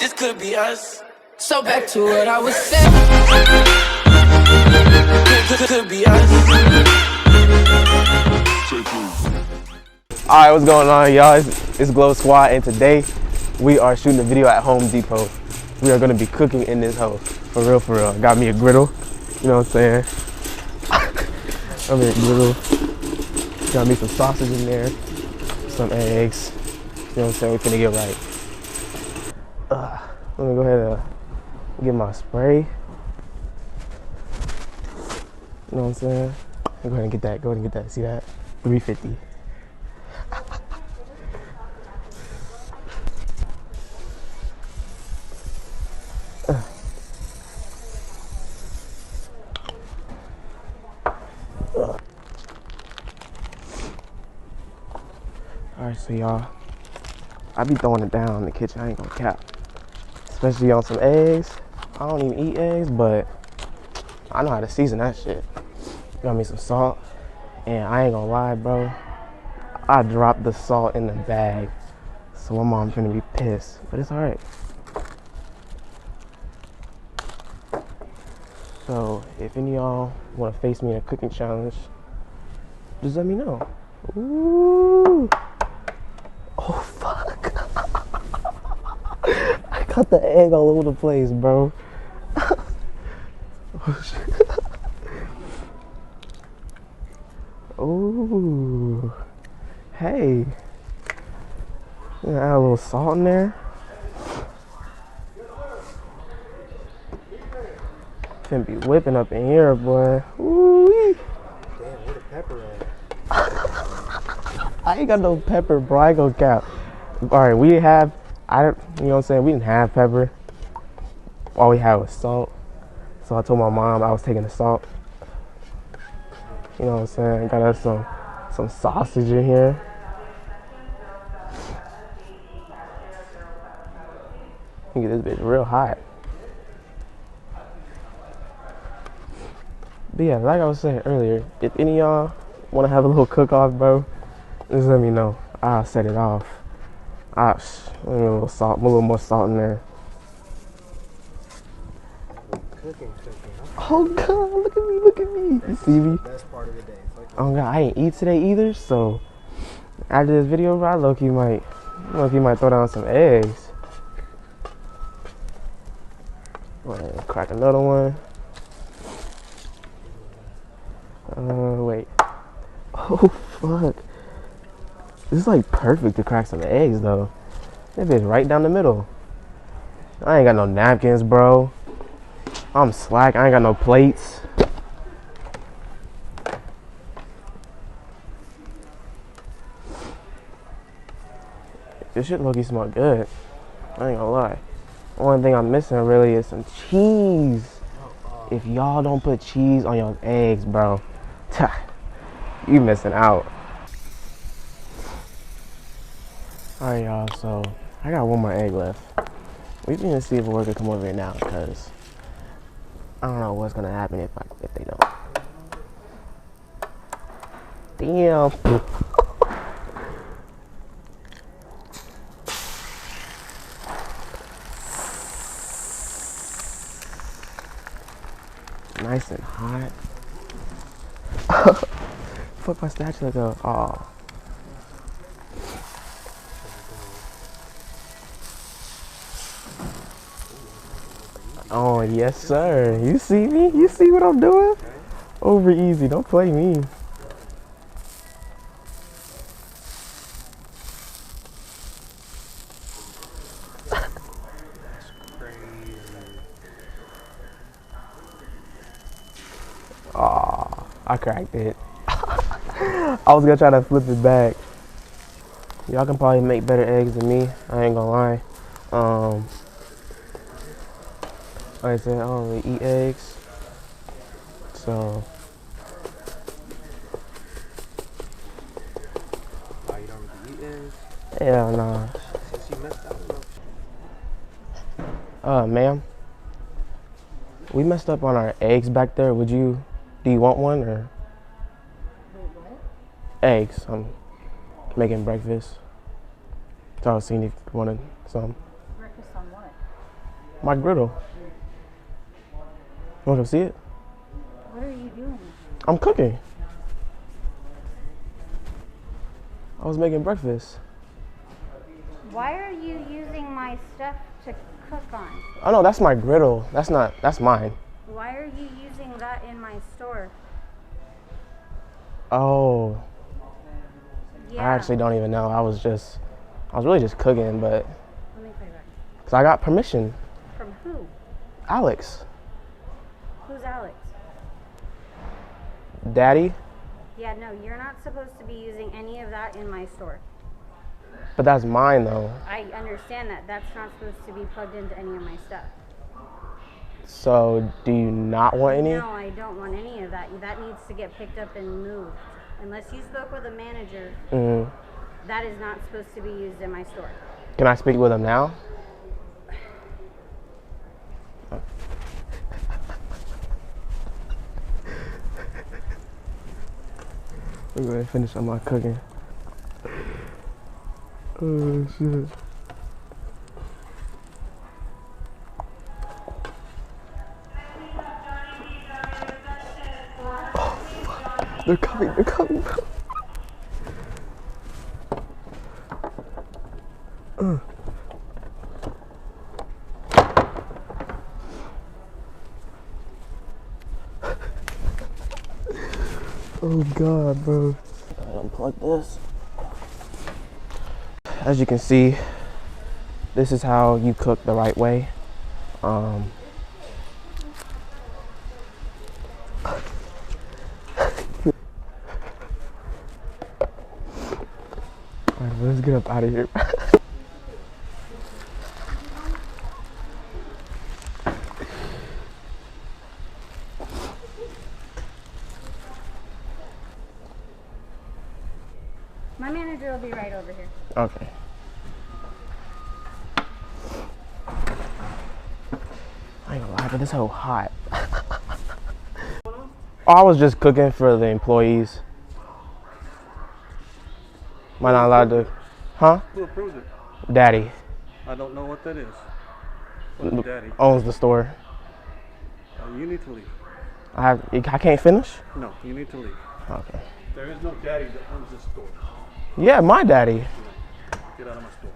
this could be us. So back to what I was saying. Could be us. Alright, what's going on, y'all? It's Glow Squad, and today we are shooting a video at Home Depot. We are gonna be cooking in this hoe. For real, for real. Got me a griddle. You know what I'm saying? Got me a griddle. Got me some sausage in there. Some eggs. You know what I'm saying? We finna get right. Let me go ahead and get my spray. You know what I'm saying? Go ahead and get that. Go ahead and get that. See that? $3.50. Alright, so y'all, I be throwing it down in the kitchen. I ain't gonna cap. Especially on some eggs. I don't even eat eggs, but I know how to season that shit. Got me some salt, and I ain't gonna lie, bro. I dropped the salt in the bag, so my mom's gonna be pissed, but it's alright. So if any of y'all wanna face me in a cooking challenge, just let me know. Ooh. Oh fuck. I got the egg all over the place, bro. Oh shit. Ooh. Hey. Add a little salt in there. Finna be whipping up in here, boy. Ooh. Damn, where the pepper at? I ain't got no pepper, bro. I ain't gonna cap. Alright, we didn't have, you know what I'm saying? We didn't have pepper. All we had was salt. So I told my mom I was taking the salt. You know what I'm saying? Got us some sausage in here. You get this bitch real hot. But yeah, like I was saying earlier, if any of y'all want to have a little cook-off, bro, just let me know. I'll set it off. Let me a little salt, a little more salt in there. Cooking. Oh God, look at me, look at me. You see me? Best part of the day. Oh God, I ain't eat today either, so after this video, bro, I low-key might throw down some eggs. Go ahead and crack another one. Wait. Oh fuck. This is like perfect to crack some eggs though. That bitch right down the middle. I ain't got no napkins, bro. I'm slack. I ain't got no plates. This shit low-key smell good. I ain't gonna lie. Only thing I'm missing really is some cheese. If y'all don't put cheese on your eggs, bro, you missing out. Alright, y'all, so I got one more egg left. We need to see if we're gonna come over here now, because I don't know what's gonna happen if they don't. Damn. Nice and hot. Fuck my statue like a. Oh. Oh yes, sir. You see me? You see what I'm doing? Over easy. Don't play me. Oh, I cracked it. I was gonna try to flip it back. Y'all can probably make better eggs than me. I ain't gonna lie. Like I said, I don't really eat eggs. So. Oh, you don't really eat eggs? Hell nah. Since you messed up. Ma'am. We messed up on our eggs back there. Do you want one or? Wait, what? Eggs. I'm making breakfast. So I was seeing if you wanted some. Breakfast on what? My griddle. You want to see it? What are you doing? I'm cooking. I was making breakfast. Why are you using my stuff to cook on? Oh no, that's my griddle. That's mine. Why are you using that in my store? Oh, Yeah. I actually don't even know. I was really just cooking, but Let me play back. cause I got permission. From who? Alex, Who's Alex? Daddy, Yeah, no, you're not supposed to be using any of that in my store. but that's mine though. I understand that. That's not supposed to be plugged into any of my stuff. So do you not want any? No, I don't want any of that. That needs to get picked up and moved. Unless you spoke with a manager, that is not supposed to be used in my store. Can I speak with him now? I'm gonna finish on my cooking. Oh shit. Oh fuck. They're coming. Oh god, bro. Unplug this. As you can see, this is how you cook the right way. Alright, let's get up out of here. My manager will be right over here. Okay. I ain't gonna lie, but this whole hot. I was just cooking for the employees. Am I not allowed to? Huh? Who approved it? Daddy I don't know what that is. What is daddy? owns the store. You need to leave. I can't finish? No, you need to leave. Okay. There is no daddy that owns this store. Yeah, my daddy. Get out of my store.